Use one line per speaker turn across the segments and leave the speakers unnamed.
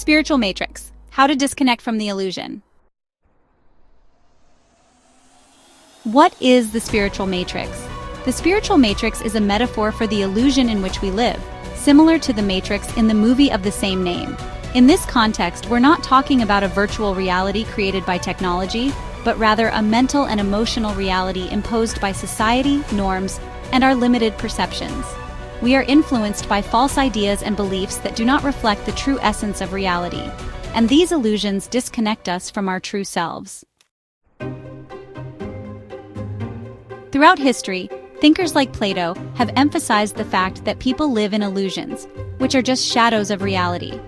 Spiritual matrix. How to disconnect from the illusion. What is the spiritual matrix? The spiritual matrix is a metaphor for the illusion in which we live, similar to the Matrix in the movie of the same name. In this context, we're not talking about a virtual reality created by technology, but rather a mental and emotional reality imposed by society, norms, and our limited perceptions. We are influenced by false ideas and beliefs that do not reflect the true essence of reality, and these illusions disconnect us from our true selves. Throughout history, thinkers like Plato have emphasized the fact that people live in illusions, which are just shadows of reality.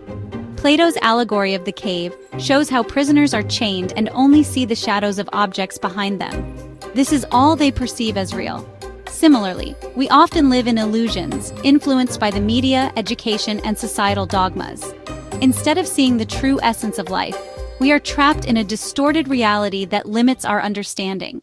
Plato's allegory of the cave shows how prisoners are chained and only see the shadows of objects behind them. This is all they perceive as real. Similarly, we often live in illusions, influenced by the media, education, and societal dogmas. Instead of seeing the true essence of life, we are trapped in a distorted reality that limits our understanding.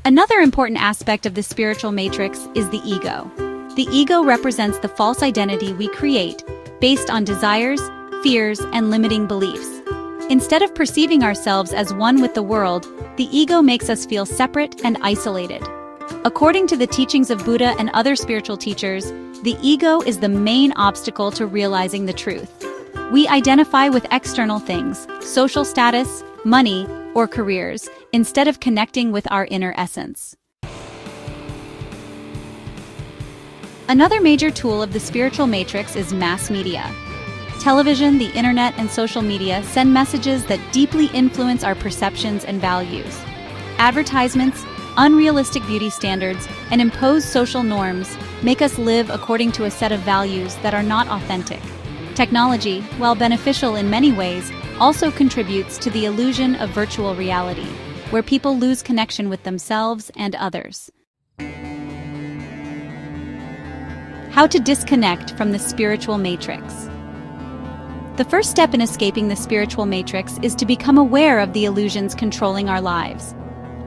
Another important aspect of the spiritual matrix is the ego. The ego represents the false identity we create based on desires, fears, and limiting beliefs. Instead of perceiving ourselves as one with the world, the ego makes us feel separate and isolated. According to the teachings of Buddha and other spiritual teachers, the ego is the main obstacle to realizing the truth. We identify with external things, social status, money, or careers, instead of connecting with our inner essence. Another major tool of the spiritual matrix is mass media. Television, the internet, and social media send messages that deeply influence our perceptions and values. Advertisements, unrealistic beauty standards, and imposed social norms make us live according to a set of values that are not authentic. Technology, while beneficial in many ways, also contributes to the illusion of virtual reality, where people lose connection with themselves and others. How to disconnect from the spiritual matrix. The first step in escaping the spiritual matrix is to become aware of the illusions controlling our lives.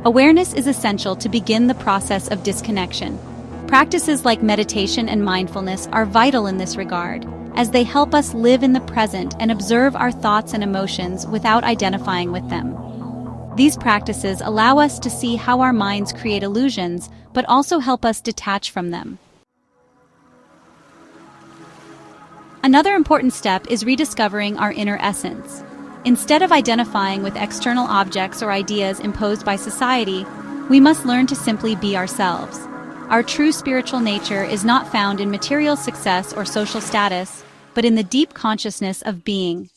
Awareness is essential to begin the process of disconnection. Practices like meditation and mindfulness are vital in this regard, as they help us live in the present and observe our thoughts and emotions without identifying with them. These practices allow us to see how our minds create illusions, but also help us detach from them. Another important step is rediscovering our inner essence. Instead of identifying with external objects or ideas imposed by society, we must learn to simply be ourselves. Our true spiritual nature is not found in material success or social status, but in the deep consciousness of being.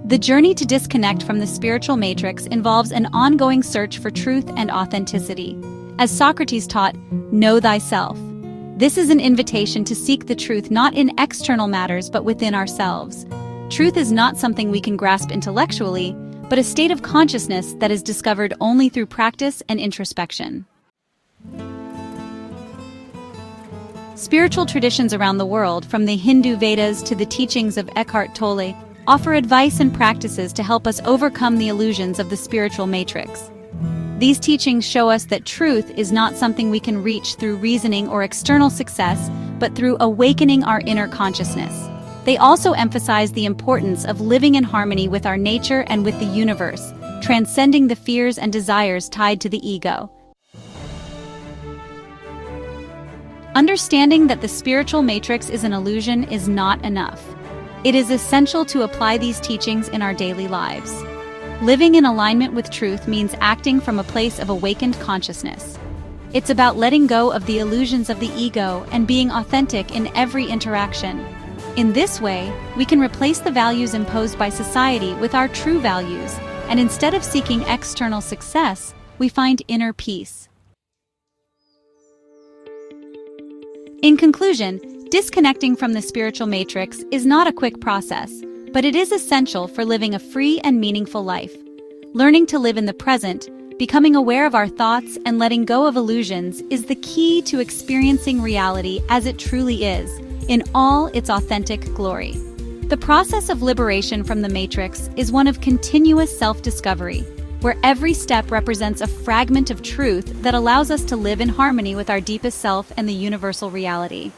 The journey to disconnect from the spiritual matrix involves an ongoing search for truth and authenticity. As Socrates taught, know thyself. This is an invitation to seek the truth not in external matters but within ourselves. Truth is not something we can grasp intellectually, but a state of consciousness that is discovered only through practice and introspection. Spiritual traditions around the world, from the Hindu Vedas to the teachings of Eckhart Tolle, offer advice and practices to help us overcome the illusions of the spiritual matrix. These teachings show us that truth is not something we can reach through reasoning or external success, but through awakening our inner consciousness. They also emphasize the importance of living in harmony with our nature and with the universe, transcending the fears and desires tied to the ego. Understanding that the spiritual matrix is an illusion is not enough. It is essential to apply these teachings in our daily lives. Living in alignment with truth means acting from a place of awakened consciousness. It's about letting go of the illusions of the ego and being authentic in every interaction. In this way, we can replace the values imposed by society with our true values, and instead of seeking external success, we find inner peace. In conclusion, disconnecting from the spiritual matrix is not a quick process, but it is essential for living a free and meaningful life. Learning to live in the present, becoming aware of our thoughts, and letting go of illusions is the key to experiencing reality as it truly is, in all its authentic glory. The process of liberation from the matrix is one of continuous self-discovery, where every step represents a fragment of truth that allows us to live in harmony with our deepest self and the universal reality.